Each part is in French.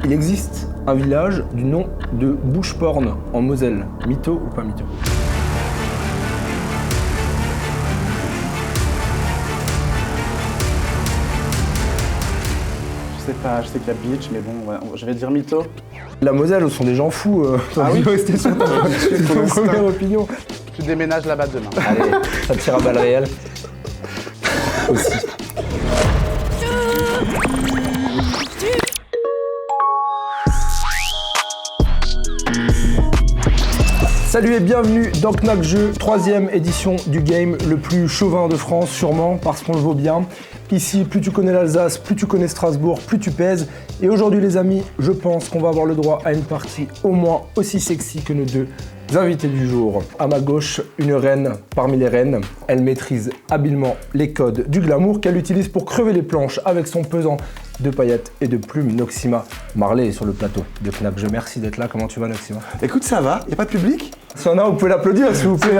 Il existe un village du nom de Buschporn en Moselle. Mytho ou pas mytho? Je sais pas, je sais qu'il y a beach, mais bon, ouais, je vais dire mytho. La Moselle, ce sont des gens fous. Oui, rester sur ta première opinion. Tu déménages là-bas demain. Allez, ça tire à balles réelles. Aussi. Salut et bienvenue dans Knack Jeu, 3e édition du game le plus chauvin de France, sûrement parce qu'on le vaut bien. Ici, plus tu connais l'Alsace, plus tu connais Strasbourg, plus tu pèses. Et aujourd'hui les amis, je pense qu'on va avoir le droit à une partie au moins aussi sexy que nos deux invités du jour. À ma gauche, une reine parmi les reines. Elle maîtrise habilement les codes du glamour qu'elle utilise pour crever les planches avec son pesant de paillettes et de plumes. Noxima Marley est sur le plateau de Knack Jeu. Merci d'être là. Comment tu vas, Noxima? Écoute, ça va, y a pas de public? Si on a, vous pouvez l'applaudir s'il vous plaît.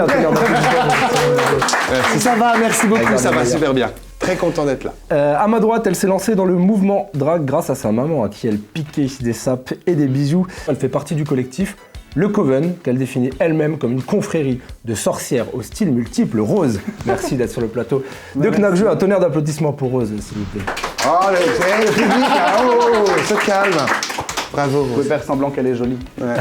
Ça va, merci beaucoup, ça va super bien. Très content d'être là. À ma droite, elle s'est lancée dans le mouvement drag grâce à sa maman à qui elle piquait des sapes et des bisous. Elle fait partie du collectif Le Coven, qu'elle définit elle-même comme une confrérie de sorcières au style multiple. Rose, merci d'être sur le plateau de Knack Jeu. Un tonnerre d'applaudissements pour Rose, s'il vous plaît. Oh, le public, oh, se calme. Bravo, Vous pouvez faire semblant qu'elle est jolie. Ouais.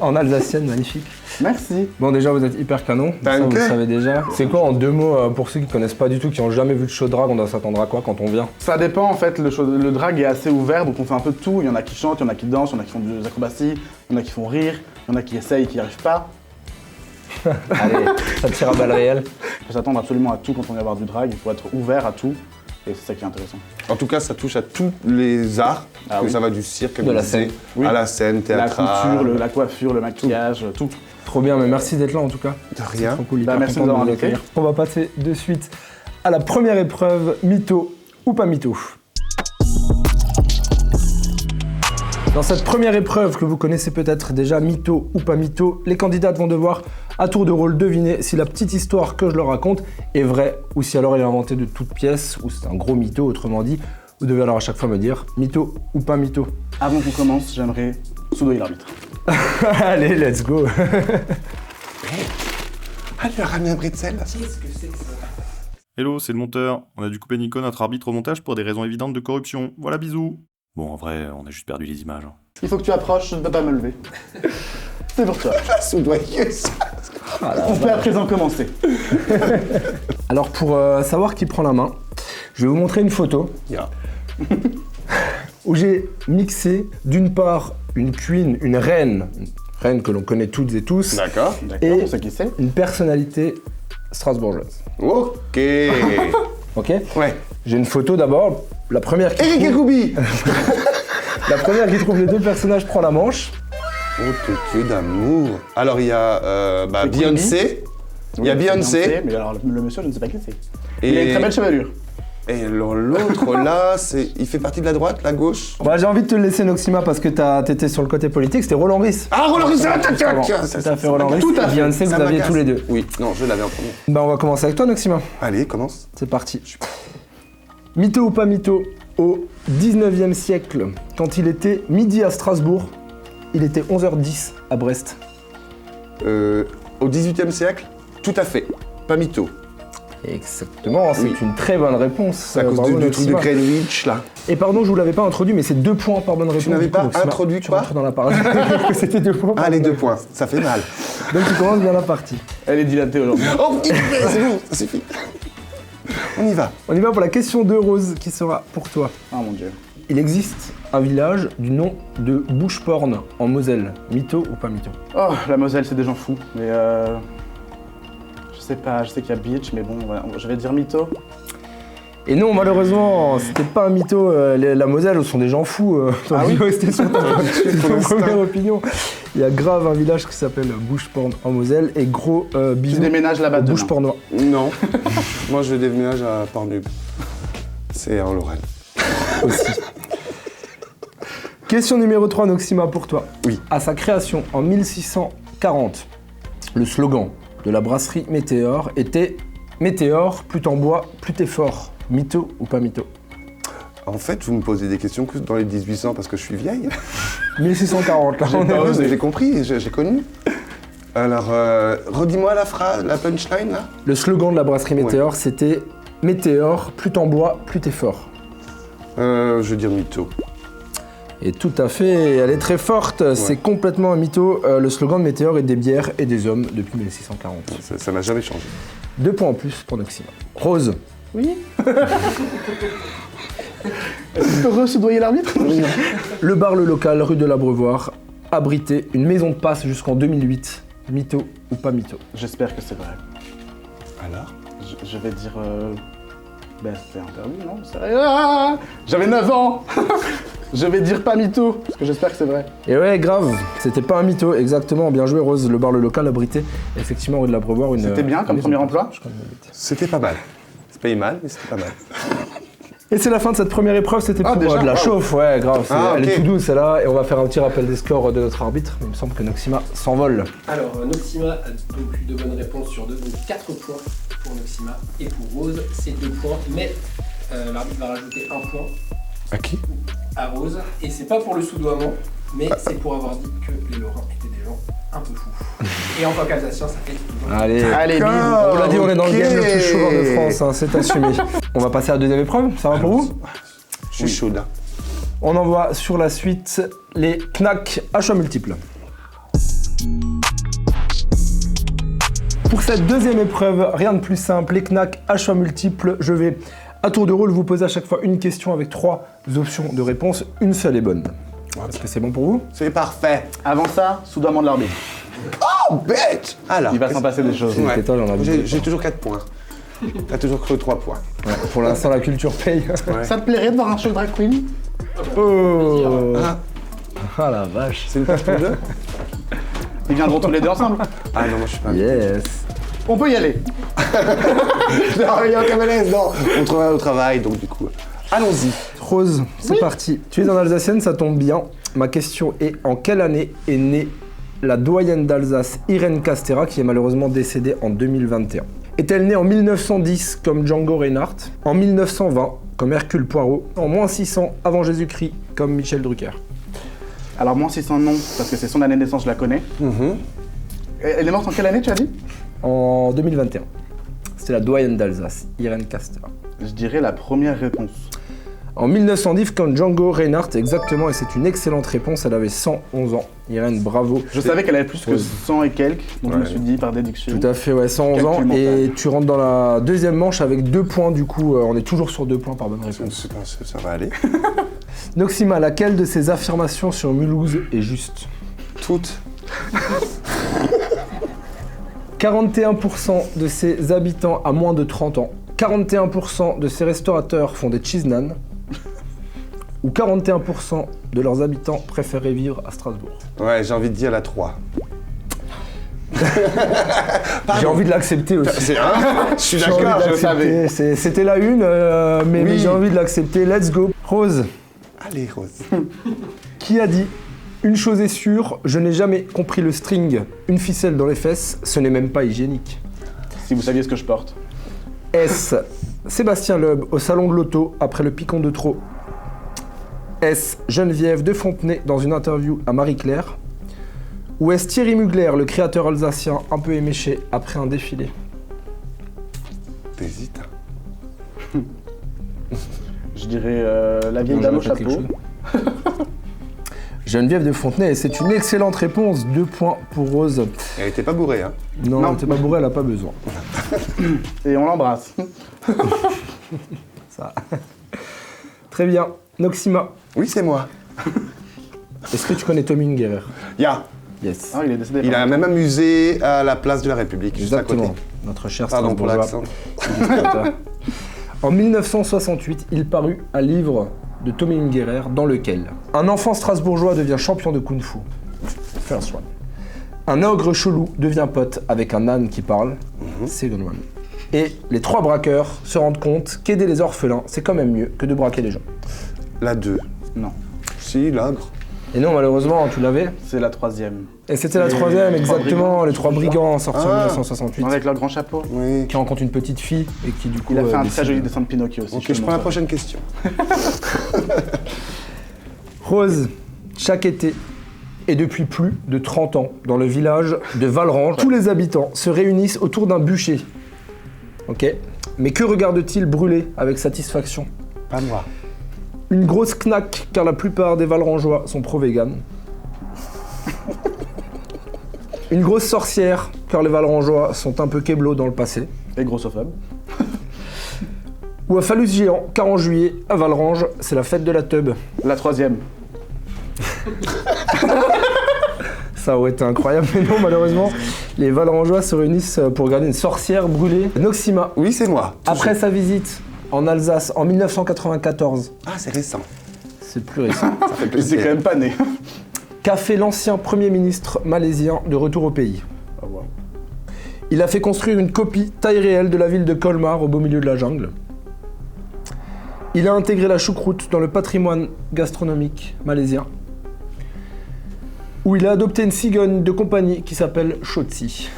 En alsacienne, magnifique. Merci. Bon, déjà, vous êtes hyper canon, ça vous le savez déjà. C'est quoi, en deux mots, pour ceux qui connaissent pas du tout, qui ont jamais vu de show drag, on doit s'attendre à quoi quand on vient? Ça dépend en fait, le drag est assez ouvert, donc on fait un peu de tout. Il y en a qui chantent, il y en a qui dansent, il y en a qui font des acrobaties, il y en a qui font rire, il y en a qui essayent et qui n'y arrivent pas. Allez, ça tire à balles réelles. Il faut s'attendre absolument à tout quand on vient voir du drag, il faut être ouvert à tout. Et c'est ça qui est intéressant. En tout cas, ça touche à tous les arts, Ah que oui. ça va du cirque, De la scène. Oui. à la scène, La théâtral. couture, la coiffure, le maquillage, tout. Trop bien, mais merci d'être là en tout cas. De rien. Trop cool, hyper Merci content de nous avoir vous invités. accueillir. On va passer de suite à la première épreuve, mytho ou pas mytho. Dans cette première épreuve que vous connaissez peut-être déjà, mytho ou pas mytho, les candidates vont devoir à tour de rôle deviner si la petite histoire que je leur raconte est vraie ou si alors elle est inventée de toutes pièces ou c'est un gros mytho, autrement dit. Vous devez alors à chaque fois me dire mytho ou pas mytho. Avant qu'on commence, j'aimerais soudoyer l'arbitre. Allez, let's go. Ah, tu as ramené un bretzel là. Hello, c'est le monteur. On a dû couper Nico, notre arbitre au montage, pour des raisons évidentes de corruption. Voilà, bisous. Bon, en vrai, on a juste perdu les images. Il faut que tu approches, je ne peux pas me lever. C'est pour toi. La soudoyeuse. On peut à présent commencer. Alors pour savoir qui prend la main, je vais vous montrer une photo Yeah. où j'ai mixé d'une part une queen, une reine que l'on connaît toutes et tous, D'accord. D'accord, Et- on sait qui c'est. une personnalité strasbourgeoise. Ok. Ok? Ouais. J'ai une photo d'abord, la première qui Eric trouve, Ekoubi. les deux personnages prend la manche. Oh, que d'amour. Alors, il y a C'est Beyoncé. Il y a Oui, Beyoncé. Mais alors, le monsieur, je ne sais pas qui c'est. Et- Il a une très belle chevelure. Et l'autre, là, il fait partie de la droite, la gauche? Bah, j'ai envie de te le laisser Noxima parce que t'étais sur le côté politique, c'était Roland Ris. Ah, Roland Ris, tiens, Tout à fait Roland Ris, Tout à et fait. Beyoncé, vous Ça aviez m'agace. tous les deux. Oui, non, je l'avais en premier. Bah on va commencer avec toi Noxima. Allez, commence. C'est parti. Mytho ou pas mytho, au 19e siècle, quand il était midi à Strasbourg, il était 11h10 à Brest. Au 18e siècle? Tout à fait. Pas mytho. Exactement, c'est Oui. une très bonne réponse. C'est à cause Bravo, du truc de Noxima. Greenwich, là. Et pardon, je vous l'avais pas introduit, mais c'est 2 points par bonne réponse. n'avais Du coup, pas Noxima, introduit tu quoi rentres dans la partie. C'était 2 points. Ah, les 2 points. Ça fait mal. Donc tu commences bien la partie. Elle est dilatée aujourd'hui. Oh, c'est bon, ça suffit. On y va. On y va pour la question de Rose qui sera pour toi. Oh mon dieu. Il existe un village du nom de Buschporn en Moselle. Mytho ou pas mytho? Oh, la Moselle, c'est des gens fous. Mais je sais pas, je sais qu'il y a beach, mais bon, voilà, je vais dire mytho. Et non, malheureusement, c'était pas un mytho. La Moselle, ce sont des gens fous. Ah oui. Rester sur ta première opinion. Il y a grave un village qui s'appelle Buschporn en Moselle et gros Tu bisous déménages là-bas au demain. Buschpornois. Non. Moi, je déménage à Pornub. C'est en Lorraine. Aussi. Question numéro 3, Noxima, pour toi. Oui. À sa création en 1640, le slogan de la brasserie Météor était « Météor, plus t'en bois, plus t'es fort ». Mytho ou pas mytho? En fait, vous me posez des questions que dans les 1800 parce que je suis vieille. 1640, là, on est... Vous avez compris, j'ai connu. Alors, redis-moi la phrase, la punchline là. Le slogan de la brasserie Météor, c'était « Météor, plus t'en bois, plus t'es fort ». Je veux dire mytho. Et tout à fait, elle est très forte, c'est complètement un mytho. Le slogan de Météor est des bières et des hommes depuis 1640. Ça n'a jamais changé. 2 points en plus pour Noxima. Rose. Oui. Est-ce que tu peux re-soudoyer l'arbitre? Le bar Le Local, rue de l'Abreuvoir, abritait une maison de passe jusqu'en 2008. Mytho ou pas mytho? J'espère que c'est vrai. Alors? Je vais dire... Ben, c'est interdit, non? Ah, j'avais 9 ans. Je vais dire pas mytho, parce que j'espère que c'est vrai. Et ouais, grave, c'était pas un mytho, exactement, bien joué Rose. Le bar Le Local abritait effectivement rue de l'Abreuvoir une... C'était bien comme maison premier de emploi? passe, je crois, 2008. C'était pas mal. C'est pas mal, mais c'était pas mal. Et c'est la fin de cette première épreuve, c'était pour déjà, de la chauffe, ouais, grave. Elle ok. est tout douce, celle-là, et on va faire un petit rappel des scores de notre arbitre. Il me semble que Noxima s'envole. Alors, Noxima a donc eu de bonnes réponses sur 2, donc 4 points pour Noxima. Et pour Rose, c'est 2 points, mais l'arbitre va rajouter 1 point À qui? à Rose. Et c'est pas pour le soudoiement, mais c'est pour avoir dit que les Lorrains étaient des gens un peu fous. Et en tant qu'Alsacien, ça fait toujours... Allez, bisous. on l'a dit, on est dans le game le plus chaud de ok. France, hein, c'est assumé. On va passer à la deuxième épreuve, ça va pour vous? Je suis chaud là. On envoie sur la suite les Knack à choix multiples. Pour cette deuxième épreuve, rien de plus simple, les Knack à choix multiples. Je vais à tour de rôle vous poser à chaque fois une question avec 3 options de réponse. Une seule est bonne. Est-ce que c'est bon pour vous? C'est parfait. Avant ça, soudoiement de l'arbitre. Oh, bête! Alors. Il va s'en passer des choses. Ouais. Tais-toi, j'en ai envie de- J'ai toujours 4 points. T'as toujours que 3 points. Ouais, pour l'instant, la culture paye. Ouais. Ça te plairait de voir un show drag queen? Oh Ah, Ah la vache. c'est une place pour deux? Ils viendront tous les deux ensemble. Ah non, moi je suis pas. Yes. On peut y aller. Non, il y a aucun malaise, non. On travaille au travail, donc du coup. Allons-y. Rose, c'est parti. Tu es en Alsacienne, ça tombe bien. Ma question est, en quelle année est née la doyenne d'Alsace Irène Castera, qui est malheureusement décédée en 2021? Est-elle née en 1910 comme Django Reinhardt, en 1920 comme Hercule Poirot, en moins 600 avant Jésus-Christ comme Michel Drucker? Alors moi, si son nom, parce que c'est son année de naissance, je la connais. Elle est morte en quelle année, tu as dit? En 2021. C'était la doyenne d'Alsace, Irène Castera. Je dirais la première réponse. En 1910 comme Django Reinhardt, exactement, et c'est une excellente réponse, elle avait 111 ans. Irène, bravo. Je savais qu'elle avait plus que Ouais. 100 et quelques, donc je me Ouais. suis dit par déduction. Tout à fait, ouais, 111 ans. Calcul Et mental. tu rentres dans la deuxième manche avec 2 points, du coup, on est toujours sur 2 points par bonne Je réponse. sais pas, ça va aller. Noxima, laquelle de ces affirmations sur Mulhouse est juste? Toutes. 41% de ses habitants à moins de 30 ans, 41% de ses restaurateurs font des cheese naan, ou 41% de leurs habitants préféraient vivre à Strasbourg. Ouais, j'ai envie de dire la 3. J'ai envie de l'accepter aussi. C'est je suis J'ai envie d'accord, de je le savais. l'accepter. C'était la une, mais Oui. j'ai envie de l'accepter. Let's go. Rose, Allez, Rose. qui a dit « Une chose est sûre, je n'ai jamais compris le string. Une ficelle dans les fesses, ce n'est même pas hygiénique. Si vous saviez ce que je porte. » Est-ce Sébastien Loeb au salon de l'auto après le picon de trop? Est-ce Geneviève de Fontenay dans une interview à Marie-Claire? Ou est-ce Thierry Mugler, le créateur alsacien un peu éméché après un défilé? T'hésites. Je dirais la vieille Non, dame au je répète chapeau. quelque chose. Geneviève de Fontenay, et c'est une excellente réponse. 2 points pour Rose. Elle était pas bourrée, hein. Non, Non. t'es pas bourré, elle a pas besoin. Et on l'embrasse. Ça. Très bien. Noxima, Oui, c'est moi. est-ce que tu connais Tommy Ungerer? Ya. Yes. Ah, il est décédé. Il a même un musée à la place de la République, juste à Exactement. côté. Notre cher Pardon pour Strasbourgeois. l'accent. illustrateur. En 1968, il parut un livre de Tommy Ungerer dans lequel un enfant strasbourgeois devient champion de kung-fu. First one. Un ogre chelou devient pote avec un âne qui parle. Second one. Et les 3 braqueurs se rendent compte qu'aider les orphelins, c'est quand même mieux que de braquer les gens. La 2. Non, Si, l'ogre. Et non, malheureusement, tu l'avais. c'est la troisième. Et c'était la Les 3e, trois exactement, brigands. les 3 brigands sortis en Ah. 1968. Avec leur grand chapeau. Oui. Qui rencontre une petite fille et qui du coup... Il a fait un décide- très joli dessin de Pinocchio aussi. Ok, te je le prends la montre. prochaine question. Rose, chaque été, Et depuis plus de 30 ans, dans le village de Valrange, tous les habitants se réunissent autour d'un bûcher. Ok. Mais que regardent-ils brûler avec satisfaction? Pas moi. Une grosse knack, car la plupart des Valrangeois sont pro-vegan. Une grosse sorcière, car les Valrangeois sont un peu keblo dans le passé. Et grossophobe. Ou un phallus géant, car en juillet, à Valrange, c'est la fête de la teub. La troisième. Ça aurait été incroyable, mais non, malheureusement, les Valrangeois se réunissent pour regarder une sorcière brûler Noxima. Oui, c'est moi. Après sa visite en Alsace en 1994, Ah, c'est récent. c'est plus récent, Ça fait C'est plaisir. quand même pas né. qu'a fait l'ancien Premier ministre malaisien de retour au pays. Ah, wow. Il a fait construire une copie taille réelle de la ville de Colmar au beau milieu de la jungle. Il a intégré la choucroute dans le patrimoine gastronomique malaisien, où il a adopté une cigogne de compagnie qui s'appelle Chotzi.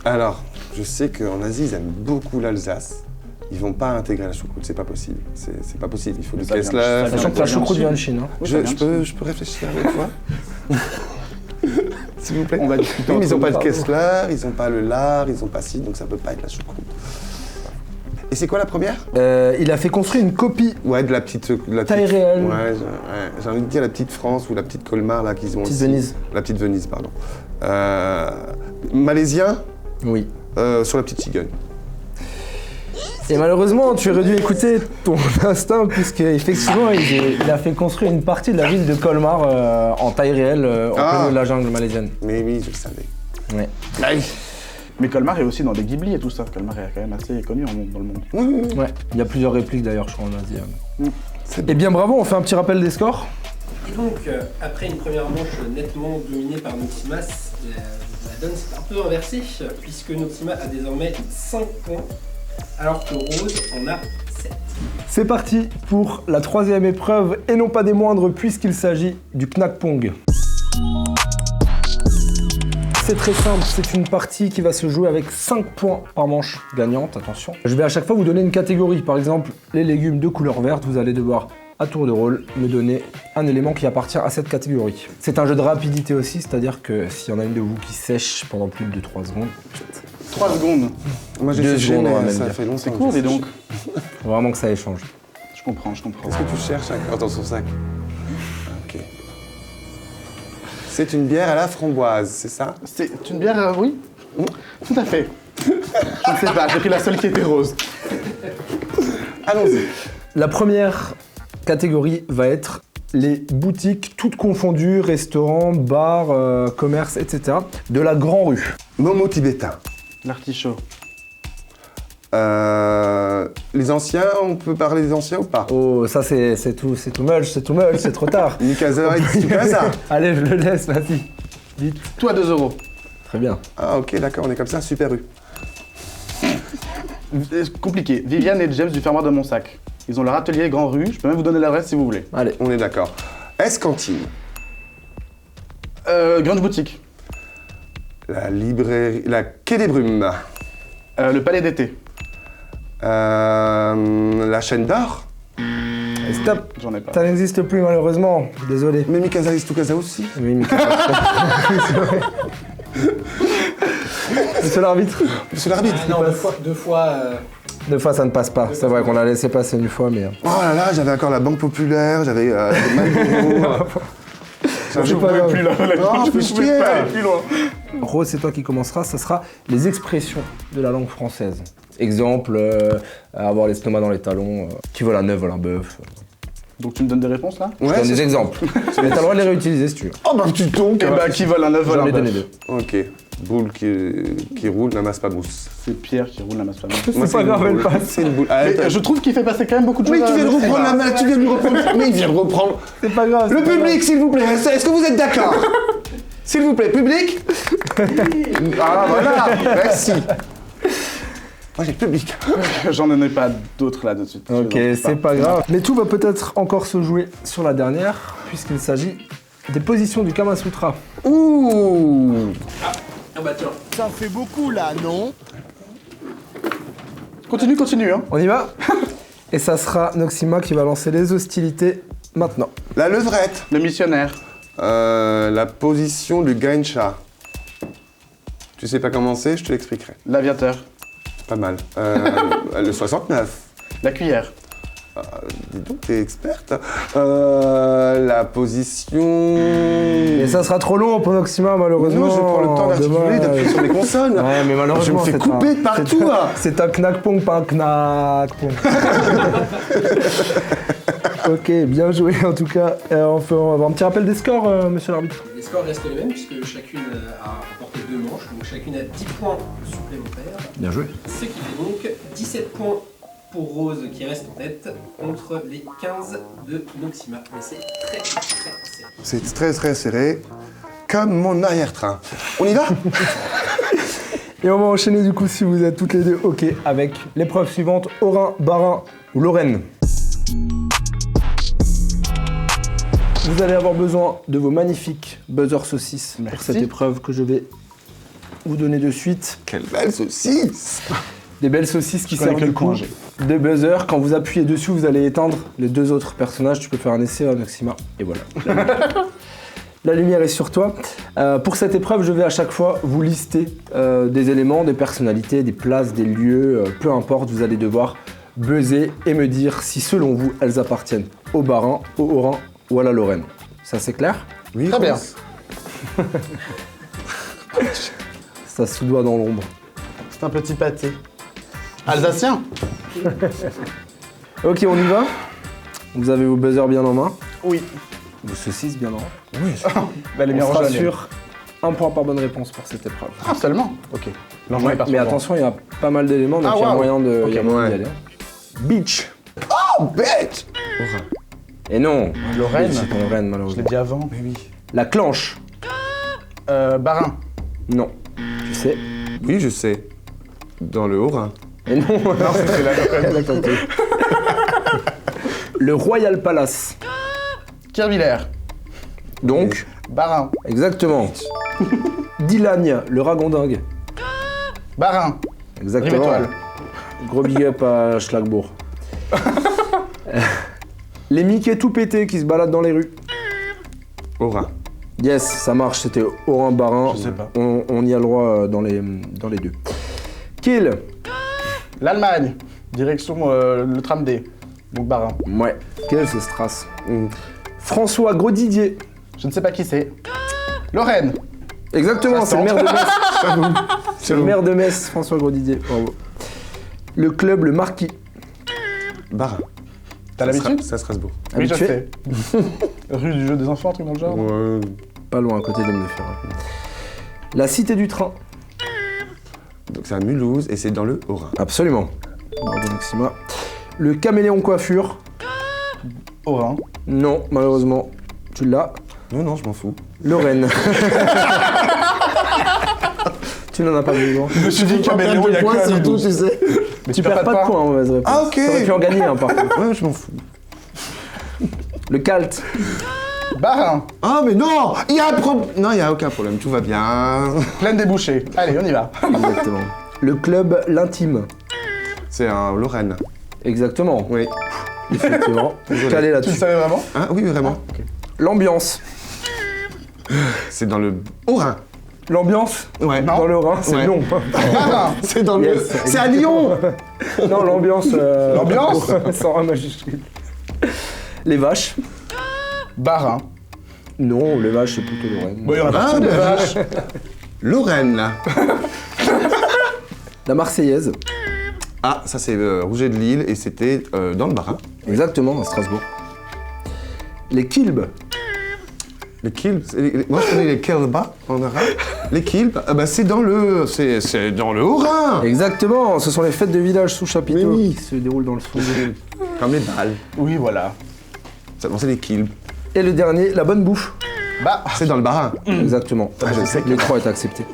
Alors, je sais qu'en Asie, ils aiment beaucoup l'Alsace. Ils vont pas intégrer la choucroute, c'est pas possible. C'est pas possible, il faut du Ça vient- Kessler. ça vient- Sachant que la vient de choucroute Chine. vient de Chine. Hein. Oui, ça vient de Je peux réfléchir avec toi S'il vous plaît. On va discuter Oui, mais ils entre ont pas nous. de Kessler, ils ont pas le lard, ils ont pas ci, donc ça peut pas être la choucroute. Et c'est quoi la première? Il a fait construire une copie Ouais, de la petite... taille réelle. Ouais, j'ai envie de dire la petite France ou la petite Colmar, là, qu'ils ont Petite aussi. Venise. La petite Venise, pardon. Malaisien, Oui. sur la petite cigogne. Et malheureusement, tu aurais dû écouter ton instinct, puisque effectivement, il a fait construire une partie de la ville de Colmar en taille réelle, en plein milieu de la jungle malaisienne. Mais oui, je le savais. Ouais. Aïe. Mais Colmar est aussi dans des Ghibli et tout ça. Colmar est quand même assez connu dans le monde. Ouais. Il y a plusieurs répliques d'ailleurs, je crois, en Asie. C'est Eh bien, bravo, on fait un petit rappel des scores. Et donc, après une première manche nettement dominée par Noximas, la donne s'est un peu inversée, puisque Noxima a désormais 5 points, alors que Rose en a 7. C'est parti pour la troisième épreuve, et non pas des moindres, puisqu'il s'agit du Knack Pong. C'est très simple, c'est une partie qui va se jouer avec 5 points par manche gagnante, attention. Je vais à chaque fois vous donner une catégorie, par exemple les légumes de couleur verte, vous allez devoir à tour de rôle me donner un élément qui appartient à cette catégorie. C'est un jeu de rapidité aussi, c'est-à-dire que s'il y en a une de vous qui sèche pendant plus de 3 secondes, 3 secondes. Moi, j'ai 2 séché, secondes, on va mais même ça dire. fait longtemps. C'est que court, j'ai dis donc. séché. faut vraiment que ça échange. Je comprends. Qu'est-ce que tu cherches encore dans son sac? Ok. C'est une bière à la framboise, c'est ça? C'est une bière, oui. Tout à fait. Je ne sais pas, j'ai pris la seule qui était rose. Allons-y. La première catégorie va être les boutiques toutes confondues, restaurants, bars, commerces, etc. de la Grand Rue. Momo tibétain. L'artichaut. Les anciens, on peut parler des anciens ou pas? Oh, ça c'est tout mulch, c'est trop tard. Mikasa et Tsukasa. Allez, je le laisse, vas-y. Vite. Toi, 2 euros. Très bien. Ah ok, d'accord, on est comme ça, Super U. Compliqué. Viviane et James du fermoir de Montsac. Ils ont leur atelier Grand Rue. Je peux même vous donner l'adresse si vous voulez. Allez. On est d'accord. S-Cantine. Grande boutique. La librairie... La Quai des Brumes. Le palais d'été. La chaîne d'or. Stop. J'en ai pas. Ça n'existe plus malheureusement. Désolé. Mais Mikasa et Tsukasa aussi. Oui, mais c'est vrai. Monsieur l'arbitre. Monsieur l'arbitre. Ah non, deux fois. Deux fois ça ne passe pas. C'est vrai qu'on l'a laissé passer une fois, mais. Oh là là, j'avais encore la Banque Populaire, j'avais les Malboro. Je pouvais pas plus là. Non, je peux pouvais chier. pas aller plus loin. Rose, c'est toi qui commenceras. Ça sera les expressions de la langue française. Exemple, avoir l'estomac dans les talons, qui vole un œuf, vole un bœuf. Donc tu me donnes des réponses là? Je donne des exemples. Mais t'as le droit de les réutiliser si tu veux. Oh bah tu tombes. Eh bah, qui vole un œuf, vole J'en un ai donné bœuf. deux. Ok. Boule qui roule n'amasse pas mousse. C'est Pierre qui roule la masse famille. Moi, C'est pas une grave, elle boule. passe. C'est une boule. Ah, Mais attends. je trouve qu'il fait passer quand même beaucoup de choses. Oui, tu viens de à- reprendre la main, tu viens de lui reprendre. Mais il vient de reprendre. C'est pas grave. Le c'est pas public, s'il vous plaît, est-ce que vous êtes d'accord? S'il vous plaît, public. Ah voilà, merci. Moi j'ai le public. J'en ai pas d'autres là de suite. grave. Ok, c'est pas grave. Mais tout va peut-être encore se jouer sur la dernière, puisqu'il s'agit des positions du Kama Sutra. Ouh. Ah bah tiens. Ça fait beaucoup là, non? Continue, hein. On y va? Et ça sera Noxima qui va lancer les hostilités maintenant. La levrette. Le missionnaire. La position du Gaincha. Tu sais pas comment c'est, je te l'expliquerai. L'aviateur. Pas mal. Le 69. La cuillère. Dis donc, t'es experte. La position... Et ça sera trop long pour Noxima, malheureusement. Non, je vais prendre le temps d'articuler, d'appuyer sur les consonnes. Ouais, mais malheureusement, Je me fais couper de partout, là. C'est un knack-pong, pas un knack-pong. Ok, bien joué on tout cas. On va avoir un petit rappel des scores, monsieur l'arbitre. Les scores restent les mêmes puisque chacune a remporté 2 manches, donc chacune a 10 points supplémentaires. Bien joué. Ce qui fait donc 17 points pour Rose qui reste en tête contre les 15 de Noxima. Mais c'est très serré. C'est très très serré, comme mon arrière-train. On y va? Et on va enchaîner du coup si vous êtes toutes les deux ok avec l'épreuve suivante, Haut-Rhin, Bas-Rhin ou Lorraine. Vous allez avoir besoin de vos magnifiques buzzers saucisses pour Merci. cette épreuve que je vais vous donner de suite. Quelle belle saucisse! Des belles saucisses qui Je connais servent que du le coup point G. de buzzer. Quand vous appuyez dessus, vous allez éteindre les 2 autres personnages. Tu peux faire un essai à Noxima. Et voilà. La lumière est sur toi. Pour cette épreuve, je vais à chaque fois vous lister des éléments, des personnalités, des places, des lieux, peu importe. Vous allez devoir buzzer et me dire si selon vous, elles appartiennent au Bas-Rhin, au Haut-Rhin ou à la Lorraine. Ça c'est clair? Oui, Très bien. Rose. Ça se doit dans l'ombre. C'est un petit pâté. Alsacien. Ok, on y va. Vous avez vos buzzers bien en main. Oui. Vos saucisses bien en main. Bah, les On miens sera rouges à lèvres. sur un point par bonne réponse pour cette épreuve. Ah, seulement. Ok. L'enjeu est Mais perturbant. attention, il y a pas mal d'éléments, donc Ah, il y a waouh. moyen de Ok. y a moyen d'y Ouais. aller. Beach. Oh, bête! Et non. Lorraine. C'est en Lorraine, Je l'ai malheureusement. dit avant. Mais oui. La Clanche. Barin. Non. Tu sais. Oui, je sais. Dans le Haut-Rhin. Et non. Non, c'était la Lorraine. Elle a tenté. Le Royal Palace. Kerviller. Donc, Barin. exactement. Dilagne, le Ragondingue. Barin. Exactement. Rive-Étoile. Gros big up à Schlagbourg. Les Mickey tout pétés qui se baladent dans les rues. Haut-Rhin. Yes, ça marche, c'était Haut-Rhin, Bas-Rhin. Je sais pas. On y a le droit dans les 2. Kill. L'Allemagne. Direction le tram D. Donc Barin. Ouais. Kill, c'est Strass. François Grosdidier. Je ne sais pas qui c'est. Lorraine. Exactement, Ça c'est le sent. maire de Metz. C'est le maire de Metz, François Grosdidier. Bravo. Le club, le Marquis. Barin. T'as l'habitude? C'est à Strasbourg. Oui, je Habitué sais. Rue du jeu des enfants, un truc dans le genre. Ouais. Pas loin, à côté de l'homme de fer. La Cité du Train. Donc c'est à Mulhouse et c'est dans le Haut-Rhin. Absolument. Bravo, Maxima. Le Caméléon Coiffure. Haut-Rhin. Non, malheureusement, tu l'as. Non, non, je m'en fous. Lorraine. Tu n'en as pas besoin. Je me suis dit caméléon, il y a que à Mulhouse. tu sais. Mais Tu perds pas de points en mauvaise réponse. Ah, ok. T'aurais pu en gagner un, par contre. Ouais, je m'en fous. Le Calt. Barin. Ah, mais non! Il y a un problème. Non, il n'y a aucun problème, tout va bien. Pleine débouchée. Allez, on y va. Exactement. Le club L'Intime. C'est un Lorraine. Exactement. Oui. Effectivement. Calé Tu le là-dessus. savais vraiment? Ah, oui, vraiment. L'ambiance. C'est dans le Haut-Rhin. L'ambiance Ouais. dans le Rhin, c'est Ouais. long. Barin. C'est dans le. Yes, C'est à Lyon! Non, l'ambiance. L'ambiance Sans un majuscule. Les vaches. Barin. Non, les vaches, c'est plutôt Lorraine. Bon, il y en a Ah, pas de bah, vaches. Lorraine, là. La Marseillaise. Ah, ça c'est Rouget de Lille et c'était dans le Bas-Rhin. Exactement, à Strasbourg. Les Kilbes. Les Kilbes, moi je connais les Kelba en arabe. Les Kilbes, bah c'est dans le Haut-Rhin. Exactement, ce sont les fêtes de village sous chapiteau Mais oui. qui se déroulent dans le fond de l'île. Comme les balles. Oui, voilà. Ça c'est les Kilbes. Et le dernier, la bonne bouffe. Bah, C'est dans le Bas-Rhin. Exactement. Ah, je sais que- Les 3 est accepté.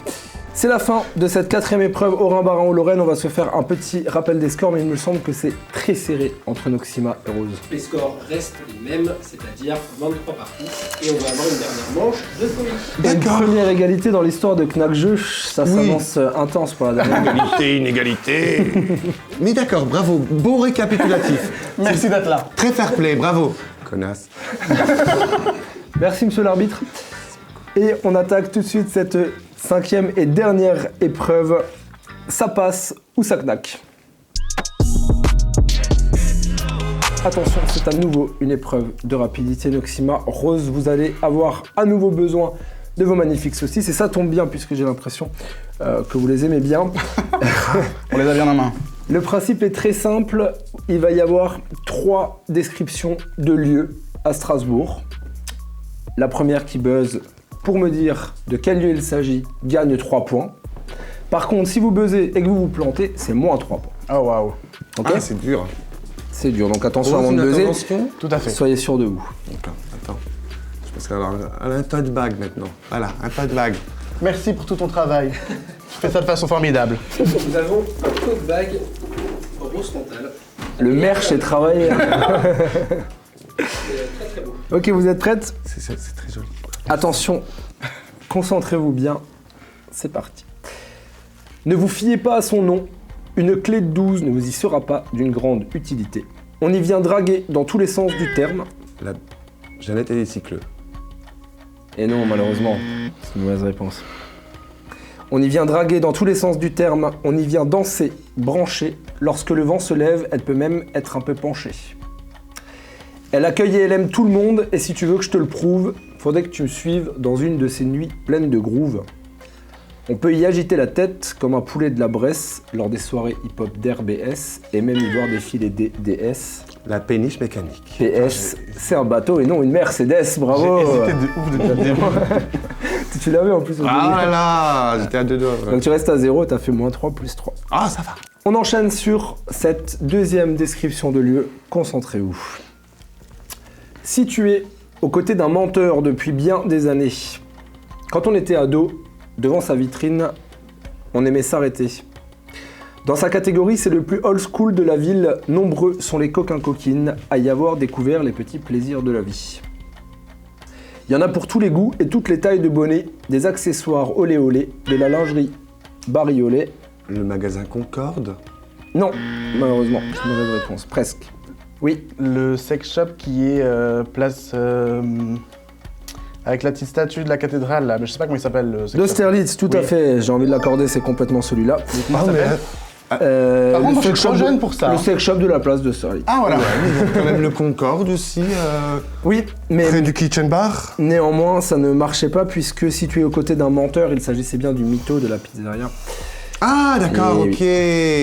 C'est la fin de cette 4ème épreuve Haut-Rhin, Bas-Rhin ou Lorraine. On va se faire un petit rappel des scores, mais il me semble que c'est très serré entre Noxima et Rose. Les scores restent les mêmes, c'est-à-dire 23 parties, et on va avoir une dernière manche de folie. Une première égalité dans l'histoire de Knack Jeu, ça s'annonce intense pour la dernière. Inégalité. Mais d'accord, bravo, beau récapitulatif. merci d'être là. Très fair play, bravo. Connasse. Merci monsieur l'arbitre. Et on attaque tout de suite cette 5e et dernière épreuve. Ça passe ou ça knack. Attention, c'est à nouveau une épreuve de rapidité Noxima. Rose, vous allez avoir à nouveau besoin de vos magnifiques saucisses. Et ça tombe bien puisque j'ai l'impression que vous les aimez bien. On les a bien en main. Le principe est très simple. Il va y avoir 3 descriptions de lieux à Strasbourg. La première qui buzz pour me dire de quel lieu il s'agit gagne 3 points. Par contre, si vous buzzez et que vous vous plantez, c'est moins 3 points. Oh waouh. Ok, Ah, c'est dur. c'est dur. Donc attention Rose, avant de une buzzer. intervention. Tout à fait. Soyez sûr de vous. Attends. Je pense qu'elle a un tote bag maintenant. Voilà, un tote bag. Merci pour tout ton travail. Tu fais ça de façon formidable. Nous avons un tote bag rose Cantal. Le merch est travaillé. C'est très très beau. Ok, vous êtes prêtes? C'est très joli. Attention, concentrez-vous bien. C'est parti. Ne vous fiez pas à son nom. Une clé de 12 ne vous y sera pas d'une grande utilité. On y vient draguer dans tous les sens du terme. La Jeannette et les cycleux. Et non, malheureusement, c'est une mauvaise réponse. On y vient draguer dans tous les sens du terme. On y vient danser, brancher. Lorsque le vent se lève, elle peut même être un peu penchée. Elle accueille et elle aime tout le monde. Et si tu veux que je te le prouve, faudrait que tu me suives dans une de ces nuits pleines de groove. On peut y agiter la tête comme un poulet de la Bresse lors des soirées hip-hop d'RBS et même y voir défiler des DS. La péniche mécanique. PS, c'est un bateau et non une Mercedes, bravo. J'ai hésité de ouf de dire. Tu l'avais en plus au début. Ah là là, j'étais à 2 doigts. Donc tu restes à 0, t'as fait moins 3 plus 3. Ah, ça va. On enchaîne sur cette deuxième description de lieu. Concentrez-vous. Situé aux côtés d'un menteur depuis bien des années. Quand on était ado, devant sa vitrine, on aimait s'arrêter. Dans sa catégorie, c'est le plus old school de la ville. Nombreux sont les coquins-coquines à y avoir découvert les petits plaisirs de la vie. Il y en a pour tous les goûts et toutes les tailles de bonnets, des accessoires olé olé, de la lingerie bariolée. Le magasin Concorde. Non, malheureusement, c'est une mauvaise réponse. Presque. Oui, Le sex shop qui est place avec la petite statue de la cathédrale là, mais je sais pas comment il s'appelle. Le sex shop. l'Austerlitz, tout à Oui. fait. J'ai envie de l'accorder, c'est complètement celui-là. Comment ça s'appelle Par contre, le moi, je suis sex trop shop jeune de- pour ça, Le hein. sex shop de la place d'Austerlitz. Ah voilà. Ils ont quand même le Concorde aussi, Oui, mais près du Kitchen Bar. néanmoins, ça ne marchait pas puisque situé aux côtés d'un menteur, il s'agissait bien du mytho de la pizzeria. Ah, d'accord, Et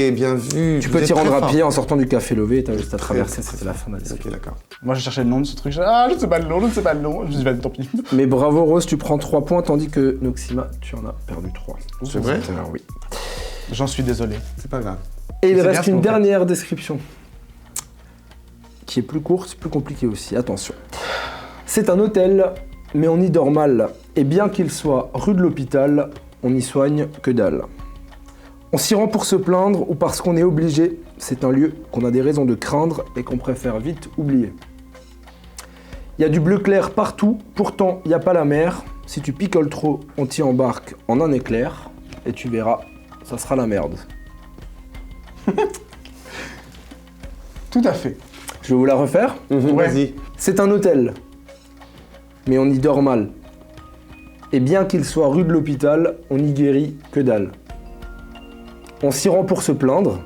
ok, bien vu. Tu Vous peux êtes t'y rendre très à fort. pied en sortant du café Lové et t'as juste à traverser, très c'était la fin de la discussion. Ok, d'accord. Moi, je cherchais le nom de ce truc. Ah, je sais pas le nom, je sais pas le nom. Je me suis dit, vas-y, tant pis. Mais bravo Rose, tu prends 3 points tandis que Noxima, tu en as perdu 3. C'est vrai? Oui. J'en suis désolé. C'est pas grave. Et il C'est reste bien, une en fait. dernière description qui est plus courte, plus compliquée aussi. Attention. C'est un hôtel, mais on y dort mal. Et bien qu'il soit rue de l'hôpital, on n'y soigne que dalle. On s'y rend pour se plaindre ou parce qu'on est obligé. C'est un lieu qu'on a des raisons de craindre et qu'on préfère vite oublier. Il y a du bleu clair partout, pourtant il n'y a pas la mer. Si tu picoles trop, on t'y embarque en un éclair. Et tu verras, ça sera la merde. Tout à fait. Je vais vous la refaire. Ouais. Vas-y. C'est un hôtel, mais on y dort mal. Et bien qu'il soit rue de l'hôpital, on y guérit que dalle. On s'y rend pour se plaindre,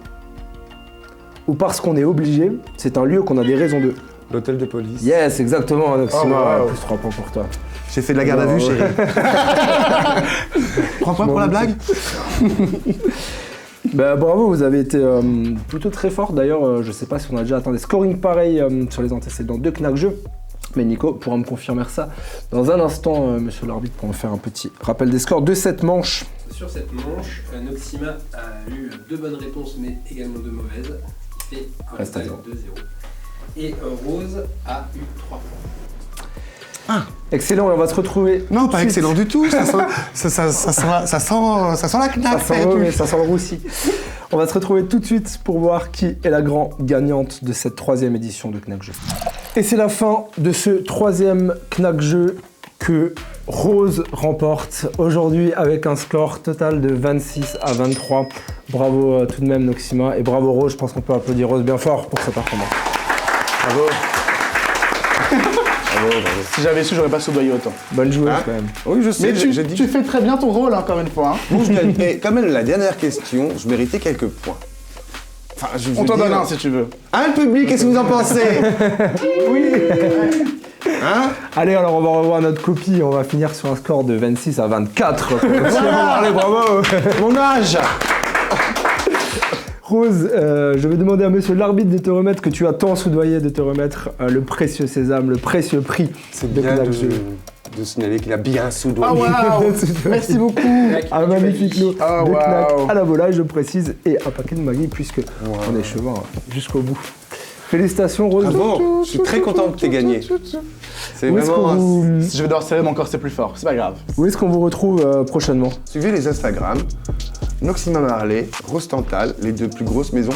ou parce qu'on est obligé, c'est un lieu qu'on a des raisons de... L'hôtel de police. Yes, exactement, Anoxima, Oh, wow. plus 3 points pour toi. J'ai fait de la garde à vue, chérie. Prends quoi pour la blague? Bah, bravo, vous avez été plutôt très fort. D'ailleurs, je sais pas si on a déjà atteint des scorings pareils sur les antécédents de Knack Jeux. Mais Nico pourra me confirmer ça dans un instant, monsieur l'arbitre, pour me faire un petit rappel des scores de cette manche. Sur cette manche, Noxima a eu 2 bonnes réponses, mais également 2 mauvaises. Il fait un Reste à total zéro. de 0. Et Rose a eu 3 points. Excellent, et on va se retrouver. Non, tout de pas suite. excellent du tout. Ça sent, ça sent la Ça knack. sent mauvais, ça sent le roussi. On va se retrouver tout de suite pour voir qui est la grande gagnante de cette 3e édition de Knack Jeux. Et c'est la fin de ce 3e Knack Jeux que Rose remporte aujourd'hui avec un score total de 26 à 23. Bravo tout de même Noxima et bravo Rose, je pense qu'on peut applaudir Rose bien fort pour sa performance. Bravo. Bravo. Si j'avais su, j'aurais pas soudoyé autant. Bonne joueuse Hein quand même. Oui, je sais, Mais tu, j'ai dit. tu fais très bien ton rôle, encore une fois. Hein. Bon, je gagne. Et quand même, la dernière question, je méritais quelques points. Enfin, je veux On t'en dire- donne un si tu veux. Hein, le public, qu'est-ce que vous en pensez? Oui. Hein? Allez, alors on va revoir notre copie. On va finir sur un score de 26 à 24. Allez, bravo. Mon âge! Rose, je vais demander à monsieur l'arbitre de te remettre, que tu as tant soudoyé, de te remettre le précieux sésame, le précieux prix. C'est de bien Knack Jeu. de signaler qu'il a bien soudoyé. Ah waouh. Merci beaucoup. Un magnifique lot Ah, de Knack waouh. à la volaille, je précise, et un paquet de Maggi, puisque on est chevin jusqu'au bout. Félicitations, Rose. Bravo, je suis très content que tu aies gagné. C'est Où est-ce vraiment... qu'on vous, Si je vais devoir serrer mon corps, c'est plus fort. C'est pas grave. où est-ce qu'on vous retrouve prochainement? Suivez les Instagram, Noxima Marley, Rostantal, les deux plus grosses maisons.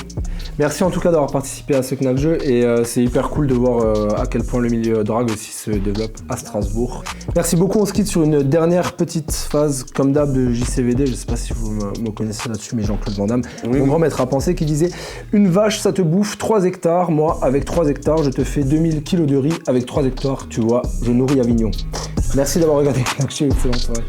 Merci en tout cas d'avoir participé à ce Knack Jeu, et c'est hyper cool de voir à quel point le milieu drag aussi se développe à Strasbourg. Merci beaucoup, on se quitte sur une dernière petite phase comme d'hab de JCVD, je sais pas si vous me connaissez là-dessus, mais Jean-Claude Van Damme, mon grand maître à penser, qui disait « Une vache ça te bouffe 3 hectares, moi avec 3 hectares je te fais 2000 kilos de riz, avec 3 hectares tu vois, je nourris Avignon ». Merci d'avoir regardé Knack Jeu, excellente soirée.